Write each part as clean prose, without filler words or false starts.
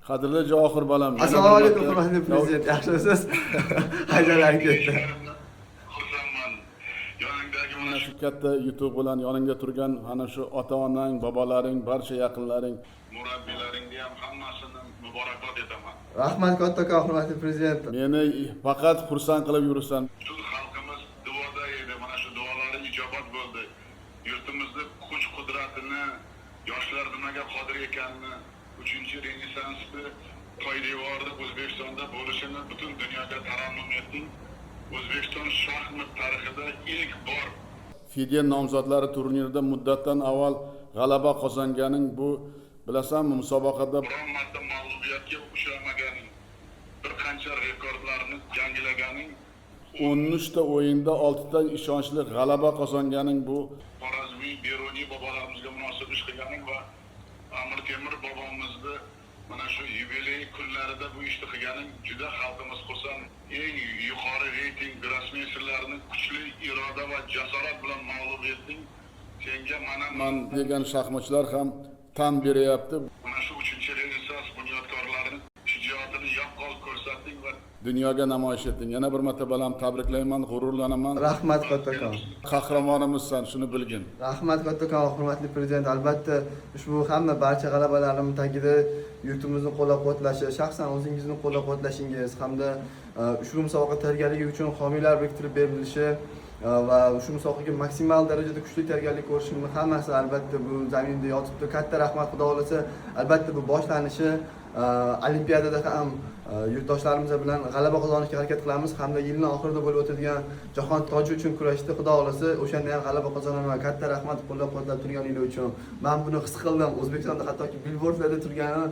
Qadrli Javohir bolam. Assalomu alaykum hurmatli prezident. Yaxshimisiz? Haydar ketdi. Xursandman. Yoningdagi mana Mana shu katta yutuq bilan yoningda turgan ana shu ota-onang, bobolaring, barcha yaqinlaring, murabbiylaringga ham hammasini muborakbod etaman. Rahmat kattakon hurmatli prezident. meni faqat xursand qilib yuribsan. Butun xalqimiz duoda edi. Mana shu duolari ijobat bo'ldi. Yurtimizni kuch-qudratini, yoshlar nimaga qodir ekanini, 3-renessansni poydevorida O'zbekistonda bo'lishini butun dunyoga tarannum etding. O'zbekiston shaxmat tarixida ilk bor FIDE nomzodlari turnirida muddatdan avval g'alaba qozonganing bu bilasanmi, musobaqada biron marta mag'lubiyatga uchramaganing, bir qancha rekordlarni yangilaganing, 13 ta o'yinda 6 ta ishonchli g'alaba qozonganing bu Xorazmiy, Beruniy bobolarimizga munosib ish qilganing va Amir Temur bobomizni mana shu yubiley kunlarida bu ishni qilganing juda xalqimiz xursand. Eng yuqori reyting grossmeysterlarni kuchli iroda va jasorat bilan mag'lub etding. Senga man degan shaxmatchilar ham tan beryapti. mana shu 3-renessans bunyodkorlarining shijoatini yaqqol ko'rsatding va Dunyoga namoyish etding. Yana bir marta balam tabriklayman, g'ururlanaman. Rahmat kattakon. Qahramonimizsan, shuni bilgin. Rahmat kattakon hurmatli prezident. Albatta ushbu hamma barcha g'alabalarim tagida yurtimizni qo'llab-quvvatlashi, shaxsan o'zingizni qo'llab-quvvatlashingiz hamda ushbu musobaqa tayyorgarligi uchun homiylar biriktirib berilishi va shu musobaqaga maksimal darajada kuchli tayyorgarlik ko'rishimni hammasi albatta bu zaminda yotibdi. Katta rahmat, xudo xolasa. Albatta bu boshlanishi Olimpiadada ham yurtdoshlarimiz bilan g'alaba qozonishga harakat qilamiz hamda yilning oxirida bo'lib o'tadigan jahon toji uchun kurashda xudo xolasa o'shanda ham g'alaba qozonaman. Katta rahmat qo'llab-quvvatlab turganingiz uchun. Men buni his qildim. O'zbekistonda hattoki billboardlarda turgani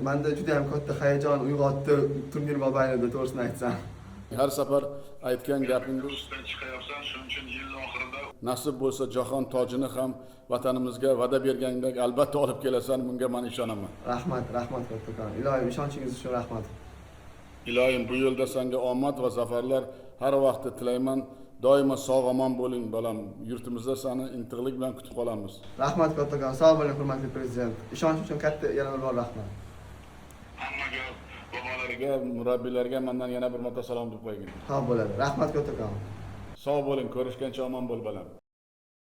menda juda ham katta hayajon uyg'otdi turnir mobaynida, to'g'risini aytsam. Har safar aytgan gapingiz ustidan chiqayapsan. Shuning uchun yil oxirida nasib bo'lsa jahon tojini ham vatanimizga va'da bergandek albatta olib kelasan, bunga men ishonaman. Rahmat kattakon. Ilohim ishonchingiz uchun rahmat. Ilohim bu yo'lda senga omad va zafarlar har vaqt tilayman. Doimo sog'-omon bo'ling bolam. Yurtimizda seni intiqlik bilan kutib qolamiz. Rahmat kattakon. Sog' bo'ling hurmatli prezident. Ishonch uchun katta yana bir bor rahmat. hammaga bobolarga Murabbiylarga mendan yana bir marta salom deb qo'ygin. Sog' bo'ladi. Rahmat kattakon. Sog' bo'ling, ko'rishgancha omon bo'l balam.